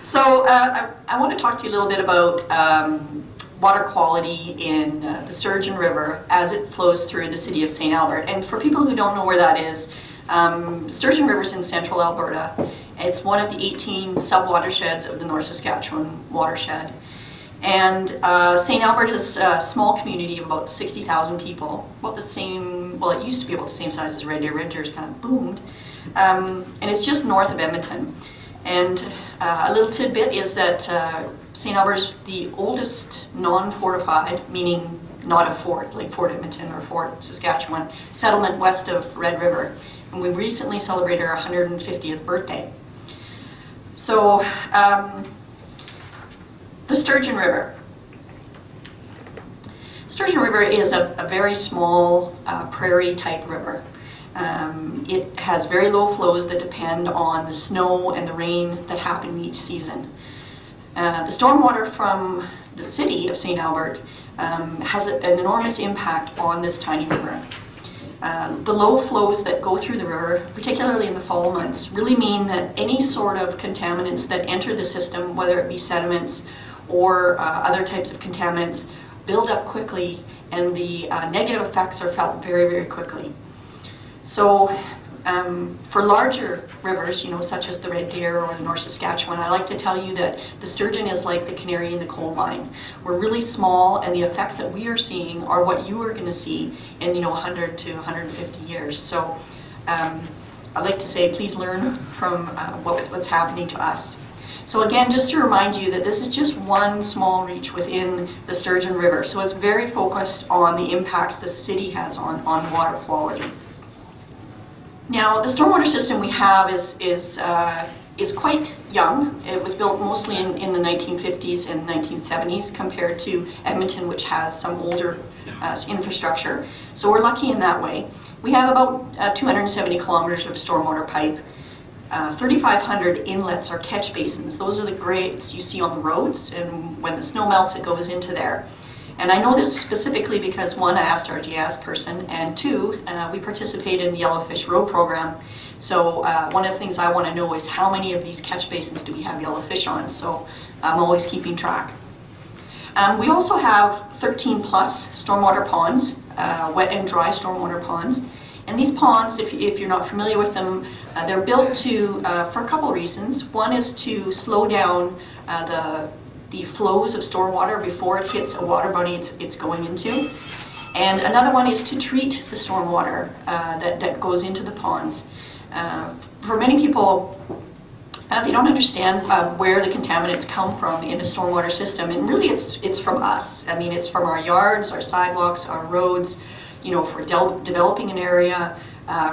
So I want to talk to you a little bit about water quality in the Sturgeon River as it flows through the city of St. Albert. And for people who don't know where that is, Sturgeon River is in central Alberta. It's one of the 18 sub-watersheds of the North Saskatchewan watershed. And St. Albert is a small community of about 60,000 people, about the same, well, it used to be about the same size as Red Deer. Red Deer's kind of boomed. And it's just north of Edmonton. And a little tidbit is that St. Albert is the oldest non-fortified, meaning not a fort, like Fort Edmonton or Fort Saskatchewan, settlement west of Red River. And we recently celebrated our 150th birthday. So, the Sturgeon River. Sturgeon River is a very small prairie-type river. It has very low flows that depend on the snow and the rain that happen each season. The stormwater from the city of St. Albert has an enormous impact on this tiny river. The low flows that go through the river, particularly in the fall months, really mean that any sort of contaminants that enter the system, whether it be sediments or other types of contaminants, build up quickly, and the negative effects are felt very, very quickly. So for larger rivers, you know, such as the Red Deer or the North Saskatchewan, I like to tell you that the sturgeon is like the canary in the coal mine. We're really small, and the effects that we are seeing are what you are going to see in, you know, 100 to 150 years. So I'd like to say, please learn from what's happening to us. So again, just to remind you that this is just one small reach within the Sturgeon River. So it's very focused on the impacts the city has on water quality. Now, the stormwater system we have is quite young. It was built mostly in the 1950s and 1970s compared to Edmonton, which has some older infrastructure. So we're lucky in that way. We have about 270 kilometers of stormwater pipe. 3,500 inlets or catch basins. Those are the grates you see on the roads, and when the snow melts, it goes into there. And I know this specifically because, one, I asked our GIS person, and two, we participate in the Yellowfish Row program. So one of the things I want to know is how many of these catch basins do we have yellowfish on, so I'm always keeping track. We also have 13 plus stormwater ponds, wet and dry stormwater ponds. And these ponds, if you're not familiar with them, they're built to, for a couple of reasons. One is to slow down the flows of stormwater before it hits a water body it's going into. And another one is to treat the stormwater that goes into the ponds. For many people, they don't understand where the contaminants come from in a stormwater system. And really it's from us. I mean, it's from our yards, our sidewalks, our roads. You know, if we're developing an area,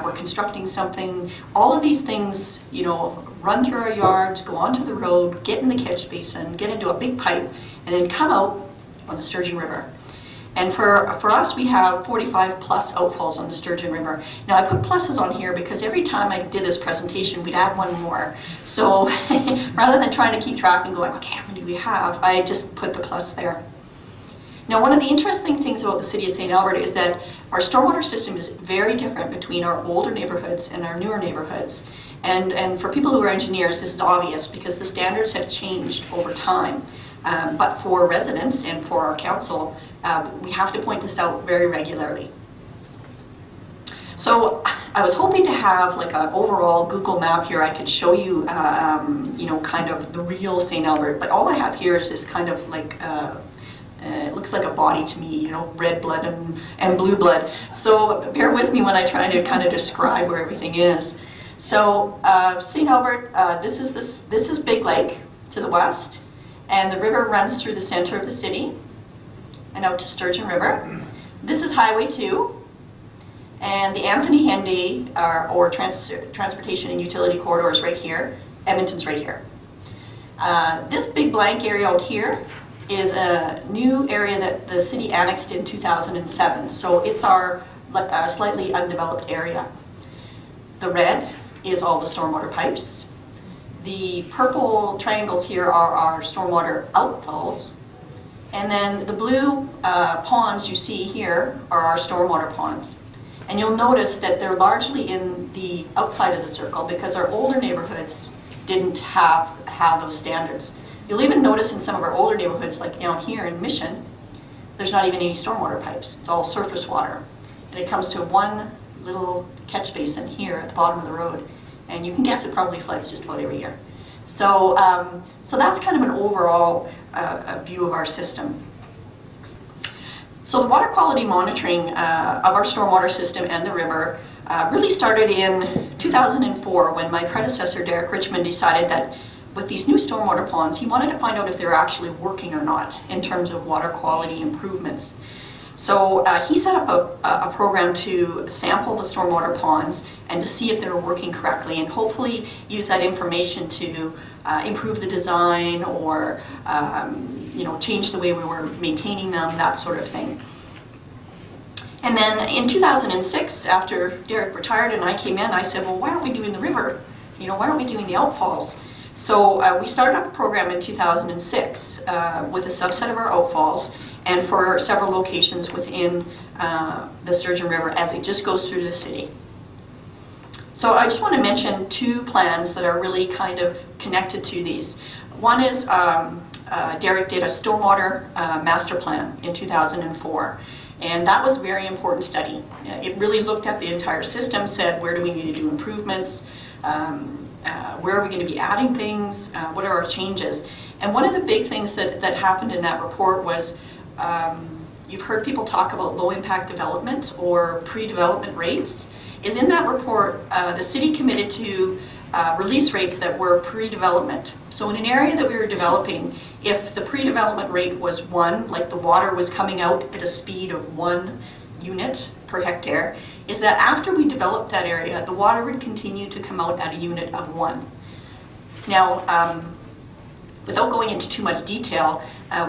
we're constructing something, all of these things, you know, run through our yards, go onto the road, get in the catch basin, get into a big pipe, and then come out on the Sturgeon River. And for us, we have 45 plus outfalls on the Sturgeon River. Now, I put pluses on here because every time I did this presentation, we'd add one more. So rather than trying to keep track and going, okay, how many do we have, I just put the plus there. Now, one of the interesting things about the city of St. Albert is that our stormwater system is very different between our older neighborhoods and our newer neighborhoods. And for people who are engineers, this is obvious because the standards have changed over time. But for residents and for our council, we have to point this out very regularly. So I was hoping to have like an overall Google map here. I could show you, you know, kind of the real St. Albert. But all I have here is this kind of like, it looks like a body to me, you know, red blood and blue blood. So bear with me when I try to kind of describe where everything is. So St. Albert, this is Big Lake to the west, and the river runs through the center of the city and out to Sturgeon River. This is Highway 2, and the Anthony Henday or Transportation and Utility Corridor is right here. Edmonton's right here. This big blank area out here is a new area that the city annexed in 2007. So it's our slightly undeveloped area. The red is all the stormwater pipes. The purple triangles here are our stormwater outfalls. And then the blue ponds you see here are our stormwater ponds. And you'll notice that they're largely in the outside of the circle because our older neighborhoods didn't have those standards. You'll even notice in some of our older neighborhoods, like down here in Mission, there's not even any stormwater pipes. It's all surface water. And it comes to one little catch basin here at the bottom of the road. And you can guess it probably floods just about every year. So, so that's kind of an overall view of our system. So the water quality monitoring of our stormwater system and the river really started in 2004 when my predecessor, Derek Richmond, decided that with these new stormwater ponds, he wanted to find out if they were actually working or not in terms of water quality improvements. So he set up a program to sample the stormwater ponds and to see if they were working correctly, and hopefully use that information to improve the design or you know, change the way we were maintaining them, that sort of thing. And then in 2006, after Derek retired and I came in, I said, well, why aren't we doing the river? You know, why aren't we doing the outfalls? So we started up a program in 2006 with a subset of our outfalls and for several locations within the Sturgeon River as it just goes through the city. So I just want to mention two plans that are really kind of connected to these. One is Derek did a stormwater master plan in 2004. And that was a very important study. It really looked at the entire system, said where do we need to do improvements, where are we going to be adding things, what are our changes. And one of the big things that happened in that report was, you've heard people talk about low impact development or pre-development rates, is in that report the city committed to release rates that were pre-development. So in an area that we were developing, if the pre-development rate was 1, like the water was coming out at a speed of 1 unit per hectare, is that after we developed that area, the water would continue to come out at a unit of 1. Now, without going into too much detail,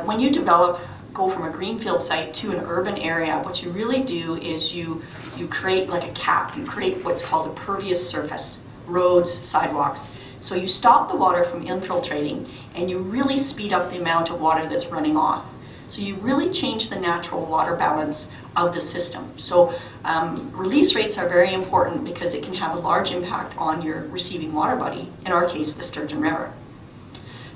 when you go from a greenfield site to an urban area, what you really do is you create like a cap. You create what's called a pervious surface, roads, sidewalks. So you stop the water from infiltrating and you really speed up the amount of water that's running off. So you really change the natural water balance of the system. So release rates are very important because it can have a large impact on your receiving water body, in our case the Sturgeon River.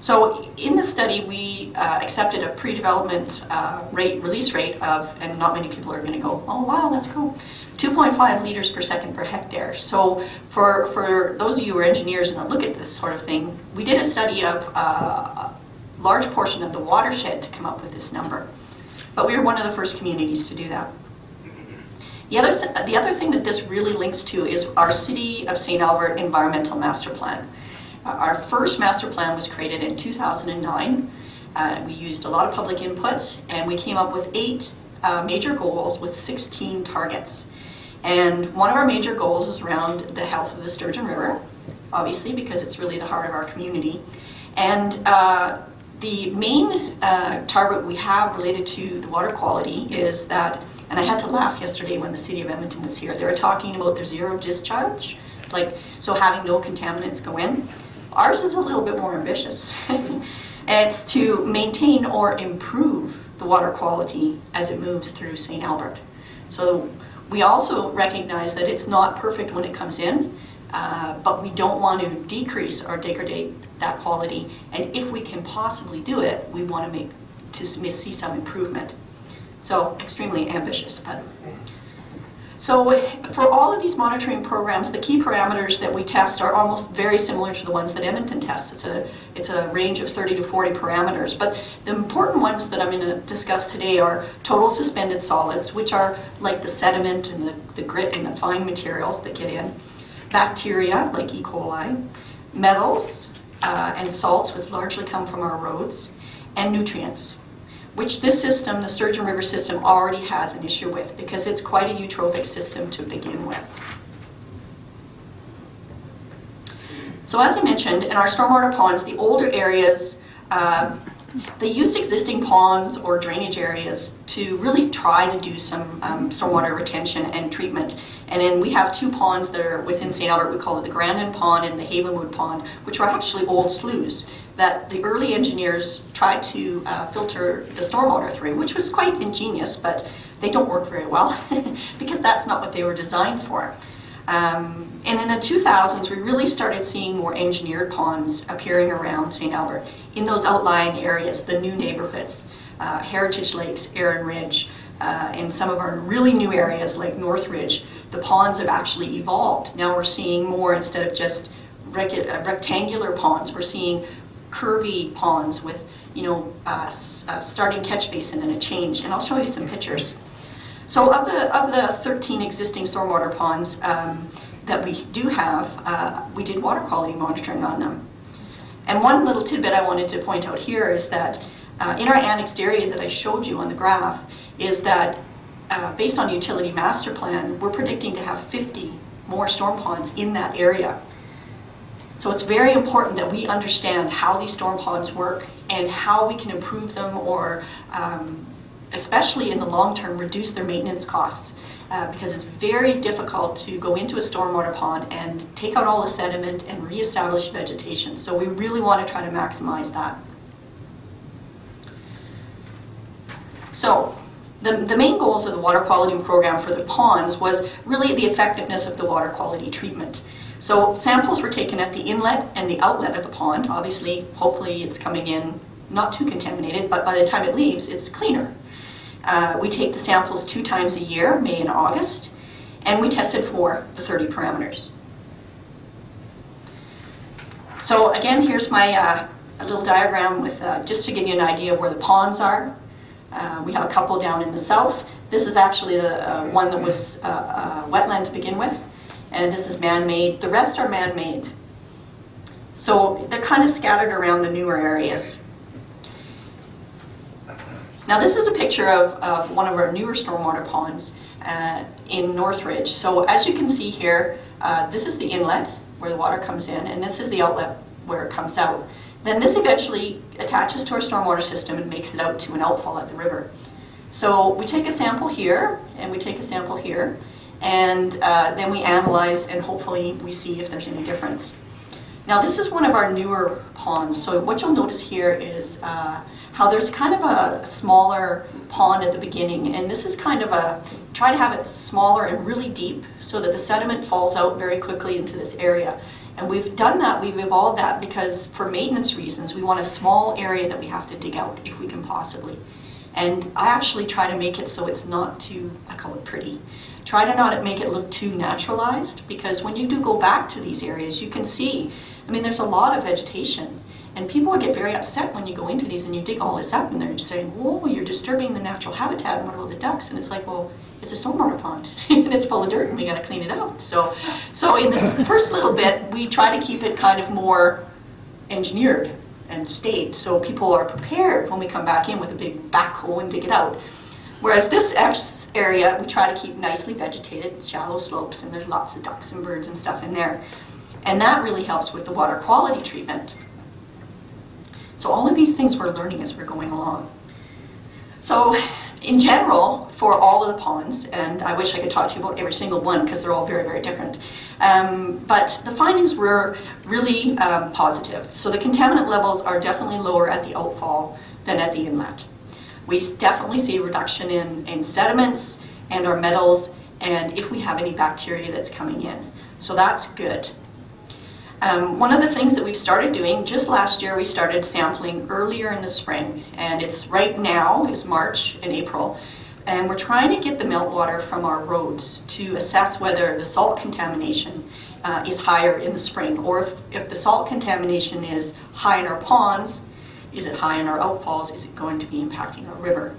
So in the study we accepted a pre-development release rate of, and not many people are going to go, oh wow, that's cool, 2.5 liters per second per hectare. So for those of you who are engineers and look at this sort of thing, we did a study of a large portion of the watershed to come up with this number. But we were one of the first communities to do that. The other thing that this really links to is our City of St. Albert Environmental Master Plan. Our first master plan was created in 2009. We used a lot of public input and we came up with 8 major goals with 16 targets. And one of our major goals is around the health of the Sturgeon River, obviously because it's really the heart of our community. And the main target we have related to the water quality is that, and I had to laugh yesterday when the City of Edmonton was here, they were talking about their zero discharge, like, so having no contaminants go in. Ours is a little bit more ambitious. It's to maintain or improve the water quality as it moves through St. Albert. So we also recognize that it's not perfect when it comes in, but we don't want to decrease or degrade that quality. And if we can possibly do it, we want to see some improvement. So extremely ambitious. So for all of these monitoring programs, the key parameters that we test are almost very similar to the ones that Edmonton tests. It's a range of 30 to 40 parameters. But the important ones that I'm going to discuss today are total suspended solids, which are like the sediment and the grit and the fine materials that get in, bacteria like E. coli, metals and salts, which largely come from our roads, and nutrients, which this system, the Sturgeon River system, already has an issue with because it's quite a eutrophic system to begin with. So as I mentioned, in our stormwater ponds, the older areas, they used existing ponds or drainage areas to really try to do some stormwater retention and treatment. And then we have 2 ponds that are within St. Albert. We call it the Grandin Pond and the Havenwood Pond, which are actually old sloughs that the early engineers tried to filter the stormwater through, which was quite ingenious, but they don't work very well because that's not what they were designed for. And in the 2000s, we really started seeing more engineered ponds appearing around St. Albert in those outlying areas, the new neighborhoods, Heritage Lakes, Erin Ridge, and some of our really new areas like North Ridge. The ponds have actually evolved. Now we're seeing more, instead of just rectangular ponds, we're seeing curvy ponds with, you know, starting catch basin and a change. And I'll show you some pictures. So of the 13 existing stormwater ponds that we do have, we did water quality monitoring on them. And one little tidbit I wanted to point out here is that in our annexed area that I showed you on the graph, is that based on utility master plan, we're predicting to have 50 more storm ponds in that area. So it's very important that we understand how these storm ponds work and how we can improve them, or especially in the long term, reduce their maintenance costs. Because it's very difficult to go into a stormwater pond and take out all the sediment and reestablish vegetation. So we really want to try to maximize that. So the main goals of the water quality program for the ponds was really the effectiveness of the water quality treatment. So samples were taken at the inlet and the outlet of the pond. Obviously, hopefully it's coming in not too contaminated, but by the time it leaves, it's cleaner. We take the samples 2 times a year, May and August, and we tested for the 30 parameters. So again, here's my a little diagram with just to give you an idea of where the ponds are. We have a couple down in the south. This is actually the one that was wetland to begin with, and this is man-made. The rest are man-made. So they're kind of scattered around the newer areas. Now this is a picture of one of our newer stormwater ponds in North Ridge. So as you can see here, this is the inlet where the water comes in, and this is the outlet where it comes out. Then this eventually attaches to our stormwater system and makes it out to an outfall at the river. So we take a sample here, and we take a sample here, and then we analyze, and hopefully we see if there's any difference. Now this is one of our newer ponds. So what you'll notice here is how there's kind of a smaller pond at the beginning, and this is kind of try to have it smaller and really deep so that the sediment falls out very quickly into this area. And we've done that, we've evolved that because for maintenance reasons, we want a small area that we have to dig out if we can possibly. And I actually try to make it so it's not too, I call it pretty. Try to not make it look too naturalized, because when you do go back to these areas, you can see, I mean, there's a lot of vegetation. And people get very upset when you go into these and you dig all this up and they're just saying, whoa, you're disturbing the natural habitat, and what about the ducks? And it's like, well, it's a stormwater pond and it's full of dirt and we gotta clean it out. So in this first little bit, we try to keep it kind of more engineered and staged so people are prepared when we come back in with a big backhoe and dig it out. Whereas this area, we try to keep nicely vegetated, shallow slopes, and there's lots of ducks and birds and stuff in there. And that really helps with the water quality treatment. So all of these things we're learning as we're going along. So in general, for all of the ponds, and I wish I could talk to you about every single one because they're all very, very different, but the findings were really positive. So the contaminant levels are definitely lower at the outfall than at the inlet. We definitely see a reduction in sediments and our metals, and if we have any bacteria that's coming in. So that's good. One of the things that we've started doing, just last year we started sampling earlier in the spring, and it's right now is March and April, and we're trying to get the meltwater from our roads to assess whether the salt contamination is higher in the spring, or if the salt contamination is high in our ponds, is it high in our outfalls, is it going to be impacting our river?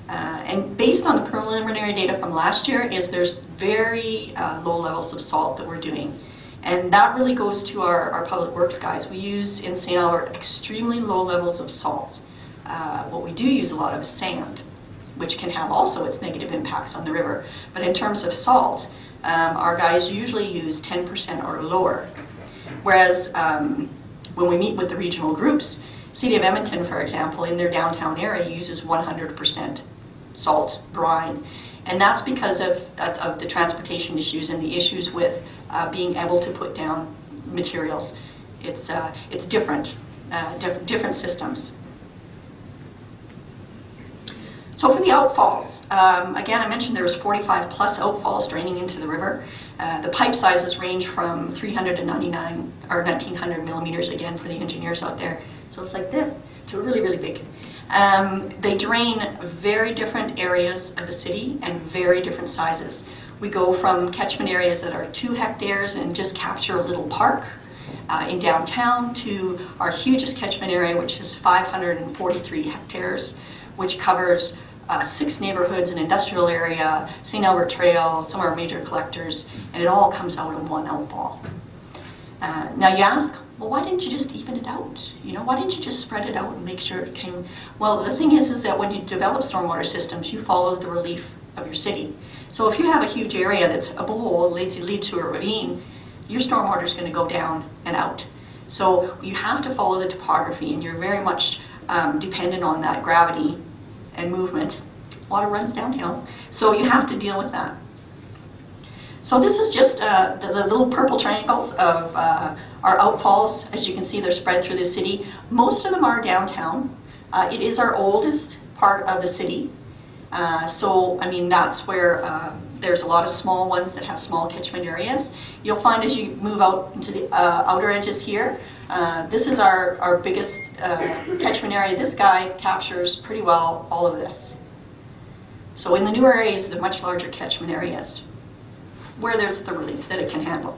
And based on the preliminary data from last year, there's very low levels of salt that we're doing. And that really goes to our public works guys. We use in St. Albert extremely low levels of salt. What we do use a lot of is sand, which can have also its negative impacts on the river. But in terms of salt, our guys usually use 10% or lower. Whereas when we meet with the regional groups, City of Edmonton, for example, in their downtown area uses 100% salt brine. And that's because of the transportation issues and the issues with being able to put down materials. It's different systems. So for the outfalls, again, I mentioned there was 45 plus outfalls draining into the river. The pipe sizes range from 300 to 99 or 1900 millimeters, again for the engineers out there. So it's like this to really, really big. They drain very different areas of the city and very different sizes. We go from catchment areas that are 2 hectares and just capture a little park in downtown to our hugest catchment area, which is 543 hectares, which covers 6 neighborhoods, an industrial area, St. Albert Trail, some of our major collectors, and it all comes out in one outfall. Now you ask, well, why didn't you just even it out? You know, why didn't you just spread it out and make sure it came? Well, the thing is that when you develop stormwater systems, you follow the relief of your city. So if you have a huge area that's a bowl leads to a ravine, your stormwater is going to go down and out. So you have to follow the topography, and you're very much dependent on that gravity and movement. Water runs downhill, so you have to deal with that. So this is just the little purple triangles of our outfalls. As you can see, they're spread through the city. Most of them are downtown. It is our oldest part of the city. So, I mean, that's where there's a lot of small ones that have small catchment areas. You'll find as you move out into the outer edges here, this is our biggest catchment area. This guy captures pretty well all of this. So in the newer areas, the much larger catchment areas, where there's the relief that it can handle.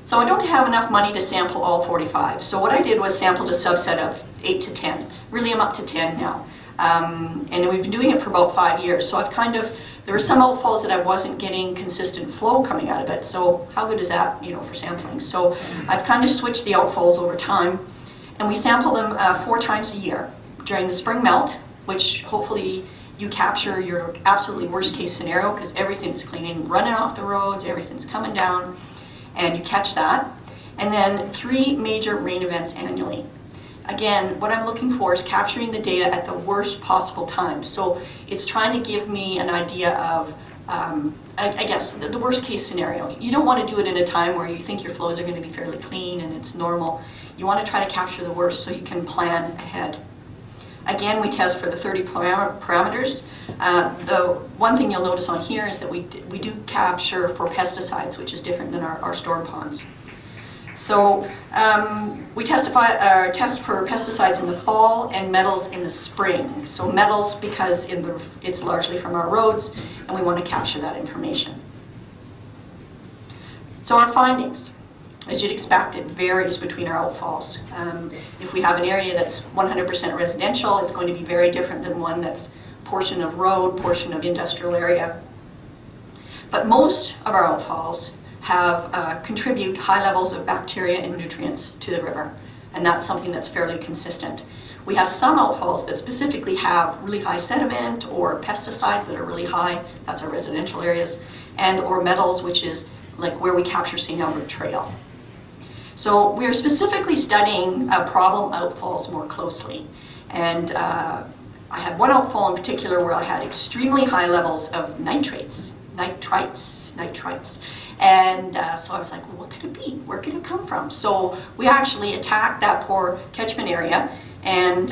So I don't have enough money to sample all 45. So what I did was sampled a subset of 8 to 10. Really, I'm up to 10 now. And we've been doing it for about 5 years. So I've there were some outfalls that I wasn't getting consistent flow coming out of it. So how good is that, you know, for sampling? So I've kind of switched the outfalls over time, and we sample them 4 times a year during the spring melt, which hopefully you capture your absolutely worst case scenario because everything's cleaning, running off the roads, everything's coming down, and you catch that. And then 3 major rain events annually. Again, what I'm looking for is capturing the data at the worst possible time. So it's trying to give me an idea of, I guess, the worst case scenario. You don't want to do it at a time where you think your flows are going to be fairly clean and it's normal. You want to try to capture the worst so you can plan ahead. Again, we test for the 30 parameters. The one thing you'll notice on here is that we do capture for pesticides, which is different than our storm ponds. So we test for pesticides in the fall and metals in the spring. So metals because it's largely from our roads, and we want to capture that information. So our findings, as you'd expect, it varies between our outfalls. If we have an area that's 100% residential, it's going to be very different than one that's portion of road, portion of industrial area. But most of our outfalls contribute high levels of bacteria and nutrients to the river, and that's something that's fairly consistent. We have some outfalls that specifically have really high sediment or pesticides that are really high, that's our residential areas, and or metals, which is like where we capture St. Albert Trail. So we're specifically studying problem outfalls more closely, and I had one outfall in particular where I had extremely high levels of nitrites. And so I was like, well, what could it be? Where could it come from? So we actually attacked that poor catchment area, and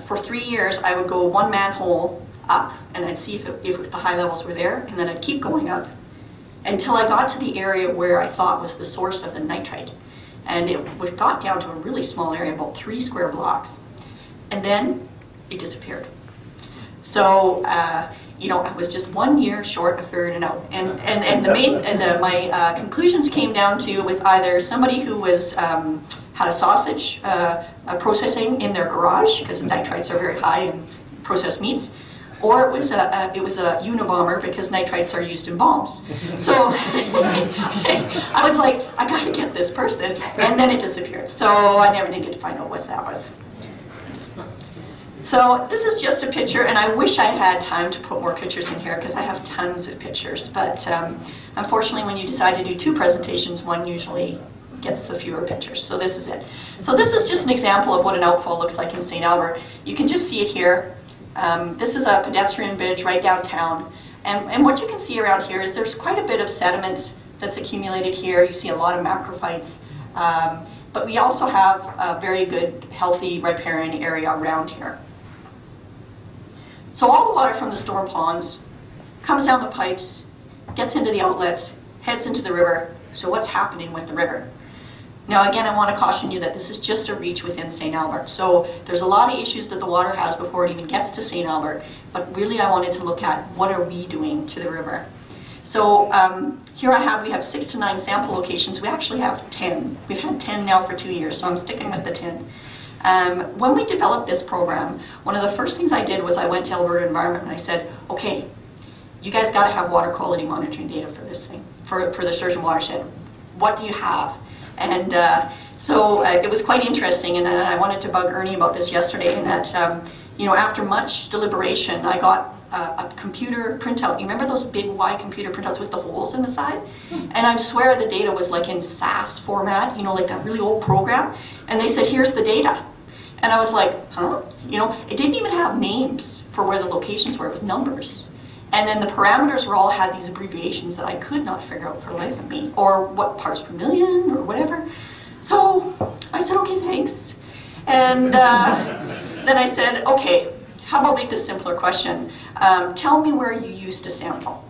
for 3 years I would go 1 manhole up, and I'd see if the high levels were there, and then I'd keep going up until I got to the area where I thought was the source of the nitrite. And it got down to a really small area, about 3 square blocks, and then it disappeared. So you know, I was just 1 year short of figuring it out. And my conclusions came down to was either somebody who was had a sausage processing in their garage because the nitrites are very high in processed meats, or it was a Unabomber because nitrites are used in bombs. So I was like, I gotta get this person, and then it disappeared. So I never did get to find out what that was. So this is just a picture, and I wish I had time to put more pictures in here because I have tons of pictures, but unfortunately when you decide to do 2 presentations, one usually gets the fewer pictures. So this is it. So this is just an example of what an outfall looks like in St. Albert. You can just see it here. This is a pedestrian bridge right downtown, and what you can see around here is there's quite a bit of sediment that's accumulated here. You see a lot of macrophytes, but we also have a very good, healthy riparian area around here. So all the water from the storm ponds comes down the pipes, gets into the outlets, heads into the river. So what's happening with the river? Now again, I want to caution you that this is just a reach within St. Albert. So there's a lot of issues that the water has before it even gets to St. Albert, but really I wanted to look at what are we doing to the river. So here we have 6 to 9 sample locations. We actually have 10. We've had 10 now for 2 years, so I'm sticking with the 10. When we developed this program, one of the first things I did was I went to Alberta Environment and I said, okay, you guys got to have water quality monitoring data for this thing, for the Sturgeon watershed. What do you have? And so it was quite interesting, and I wanted to bug Ernie about this yesterday, in that, after much deliberation, I got a computer printout. You remember those big wide computer printouts with the holes in the side? And I swear the data was like in SAS format, like that really old program. And they said, here's the data. And I was like, huh? It didn't even have names for where the locations were, it was numbers. And then the parameters all had these abbreviations that I could not figure out for the life of me, or what parts per million, or whatever. So I said, okay, thanks. And then I said, okay, how about make this simpler question? Tell me where you used to sample.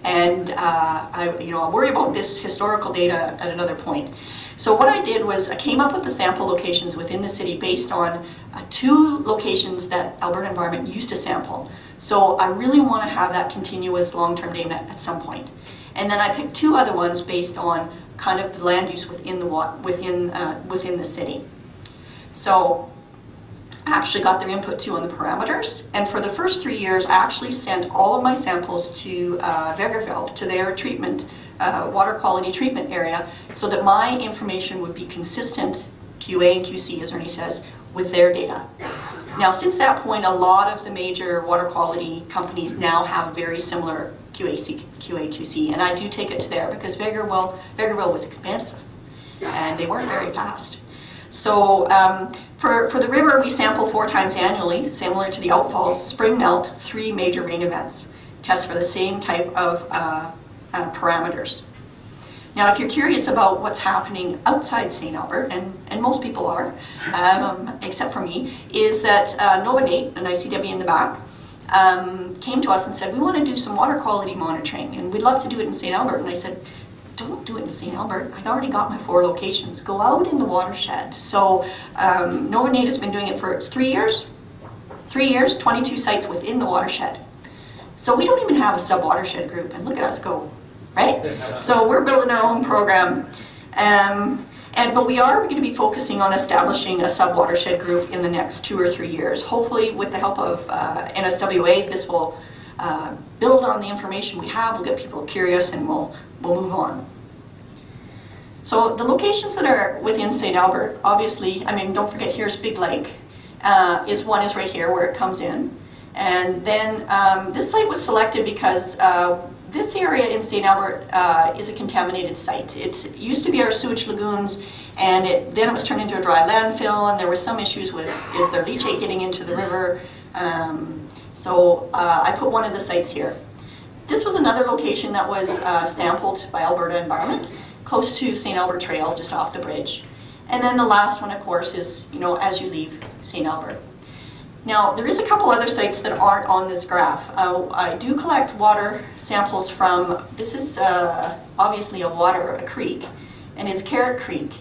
And I'll worry about this historical data at another point. So what I did was I came up with the sample locations within the city based on 2 locations that Alberta Environment used to sample. So I really want to have that continuous long-term data at some point. And then I picked 2 other ones based on kind of the land use within the city. So I actually got their input too on the parameters. And for the first 3 years, I actually sent all of my samples to Vegreville, to their treatment, water quality treatment area, so that my information would be consistent, QA and QC, as Ernie says, with their data. Now, since that point, a lot of the major water quality companies now have very similar QA/QC, and I do take it to there because Vegreville was expensive, and they weren't very fast. So for the river, we sample 4 times annually, similar to the outfalls, spring melt, 3 major rain events, test for the same type of parameters. Now, if you're curious about what's happening outside St. Albert, and most people are, except for me, is that Novanate, an ICW in the back, came to us and said, we want to do some water quality monitoring, and we'd love to do it in St. Albert. And I said, don't do it in St. Albert. I've already got my 4 locations. Go out in the watershed. So Novanate has been doing it for 3 years. 3 years, 22 sites within the watershed. So we don't even have a sub-watershed group, and look at us go. Right? So we're building our own program. But we are going to be focusing on establishing a sub-watershed group in the next 2 or 3 years. Hopefully, with the help of NSWA, this will build on the information we have. We'll get people curious, and we'll move on. So the locations that are within St. Albert, obviously, don't forget, here's Big Lake. One is right here where it comes in. And then this site was selected because this area in St. Albert is a contaminated site. It used to be our sewage lagoons, and then it was turned into a dry landfill, and there were some issues with, is there leachate getting into the river? So I put one of the sites here. This was another location that was sampled by Alberta Environment, close to St. Albert Trail, just off the bridge. And then the last one, of course, is, as you leave St. Albert. Now, there is a couple other sites that aren't on this graph. I do collect water samples from, this is obviously a creek, and it's Carrot Creek.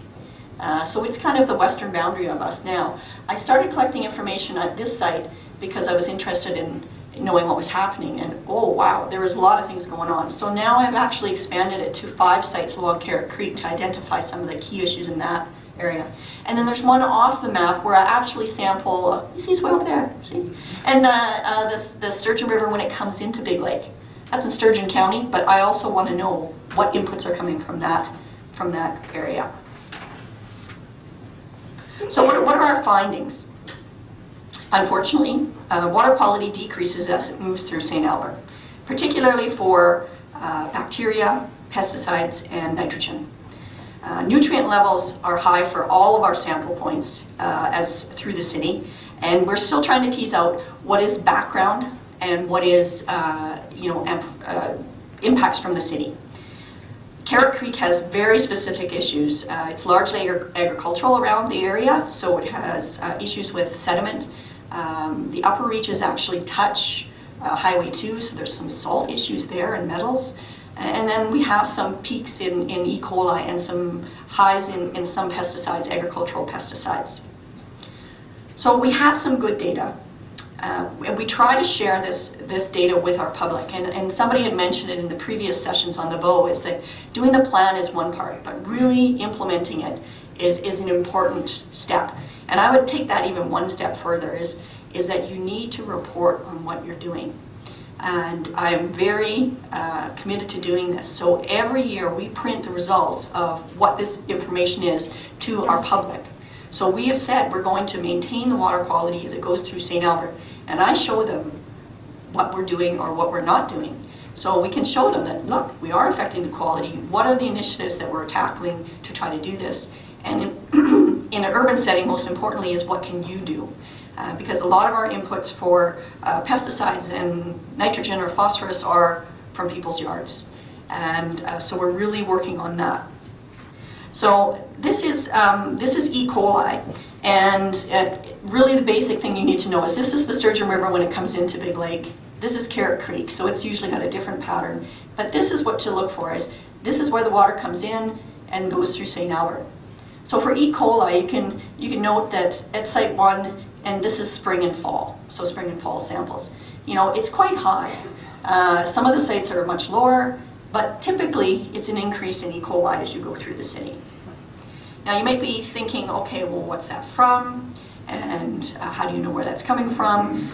So it's kind of the western boundary of us now. I started collecting information at this site because I was interested in knowing what was happening, and oh wow, there was a lot of things going on. So now I've actually expanded it to 5 sites along Carrot Creek to identify some of the key issues in that area. And then there's one off the map where I actually sample, you see it's way up there, see? And the Sturgeon River when it comes into Big Lake. That's in Sturgeon County, but I also want to know what inputs are coming from that area. So what are our findings? Unfortunately, water quality decreases as it moves through St. Albert, particularly for bacteria, pesticides, and nitrogen. Nutrient levels are high for all of our sample points as through the city, and we're still trying to tease out what is background and what is impacts from the city. Carrot Creek has very specific issues. It's largely agricultural around the area, so it has issues with sediment, The upper reaches actually touch Highway 2, so there's some salt issues there and metals. And then we have some peaks in E. coli and some highs in some pesticides, agricultural pesticides. So we have some good data. And we try to share this data with our public. And somebody had mentioned it in the previous sessions on the VO, is that doing the plan is one part, but really implementing it is an important step. And I would take that even one step further, is that you need to report on what you're doing. And I am very committed to doing this. So every year we print the results of what this information is to our public. So we have said we're going to maintain the water quality as it goes through St. Albert. And I show them what we're doing or what we're not doing. So we can show them that, look, we are affecting the quality. What are the initiatives that we're tackling to try to do this? And in an urban setting, most importantly, is what can you do? Because a lot of our inputs for pesticides and nitrogen or phosphorus are from people's yards. And so we're really working on that. So this is E. coli. And really the basic thing you need to know is this is the Sturgeon River when it comes into Big Lake. This is Carrot Creek, so it's usually got a different pattern. But this is what to look for, is this is where the water comes in and goes through St. Albert. So for E. coli, you can note that at Site 1, and this is spring and fall, so spring and fall samples. You know, it's quite high. Some of the sites are much lower, but typically it's an increase in E. coli as you go through the city. Now you might be thinking, okay, well, what's that from? And how do you know where that's coming from?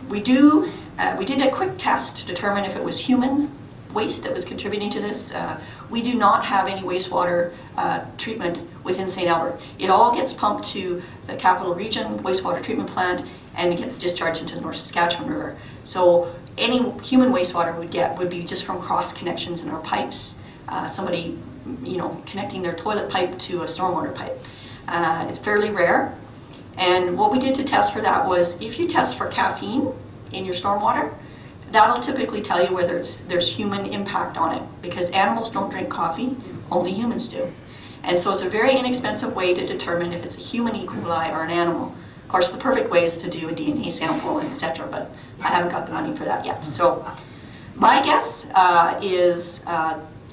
We did a quick test to determine if it was human waste that was contributing to this. We do not have any wastewater treatment within St. Albert. It all gets pumped to the Capital Region wastewater treatment plant and it gets discharged into the North Saskatchewan River. So any human wastewater would be just from cross connections in our pipes. Somebody, you know, connecting their toilet pipe to a stormwater pipe. It's fairly rare. And what we did to test for that was, if you test for caffeine in your stormwater, that'll typically tell you whether there's human impact on it, because animals don't drink coffee, only humans do. And so it's a very inexpensive way to determine if it's a human E. coli or an animal. Of course, the perfect way is to do a DNA sample, etc., but I haven't got the money for that yet. So my guess is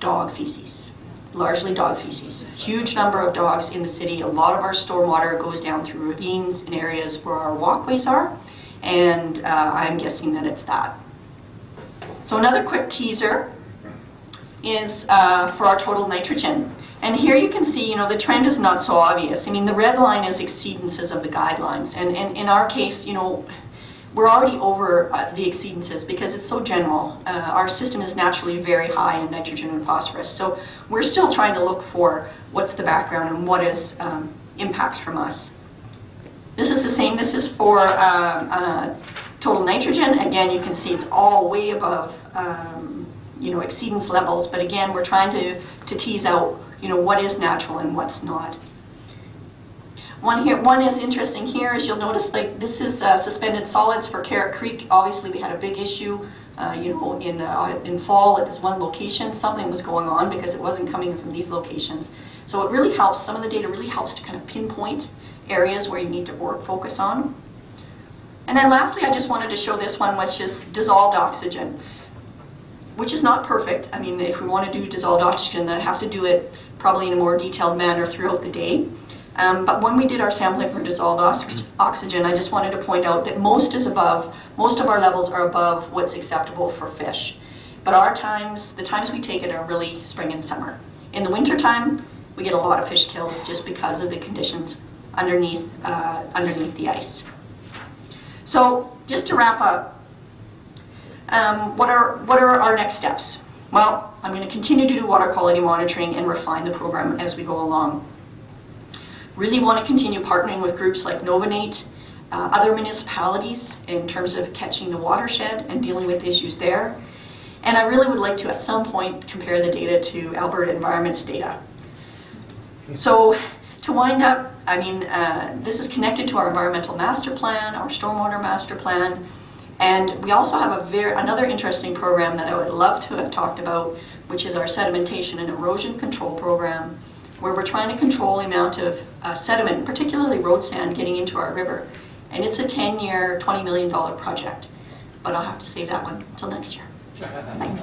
dog feces, largely dog feces. Huge number of dogs in the city. A lot of our stormwater goes down through ravines in areas where our walkways are, and I'm guessing that it's that. So another quick teaser is for our total nitrogen. And here you can see, you know, the trend is not so obvious. I mean, the red line is exceedances of the guidelines. And in our case, you know, we're already over the exceedances because it's so general. Our system is naturally very high in nitrogen and phosphorus. So we're still trying to look for what's the background and what is impacts from us. This is the same. This is for total nitrogen. Again, you can see it's all way above you know, exceedance levels. But again, we're trying to tease out, you know, what is natural and what's not. One is interesting here is you'll notice, like, this is suspended solids for Carrot Creek. Obviously we had a big issue, you know, in fall at this one location. Something was going on because it wasn't coming from these locations. So it really helps, some of the data really helps to kind of pinpoint areas where you need to focus on. And then lastly, I just wanted to show this one, which is dissolved oxygen, which is not perfect. I mean, if we want to do dissolved oxygen, then I have to do it probably in a more detailed manner throughout the day. But when we did our sampling for dissolved oxygen, I just wanted to point out that most of our levels are above what's acceptable for fish. But the times we take it are really spring and summer. In the winter time, we get a lot of fish kills just because of the conditions underneath the ice. So just to wrap up, what are our next steps? Well, I'm going to continue to do water quality monitoring and refine the program as we go along. Really want to continue partnering with groups like Novanate, other municipalities in terms of catching the watershed and dealing with issues there. And I really would like to, at some point, compare the data to Alberta Environment's data. So to wind up, I mean, this is connected to our environmental master plan, our stormwater master plan, and we also have another interesting program that I would love to have talked about, which is our sedimentation and erosion control program, where we're trying to control the amount of sediment, particularly road sand, getting into our river. And it's a 10-year, $20 million project, but I'll have to save that one till next year. Thanks.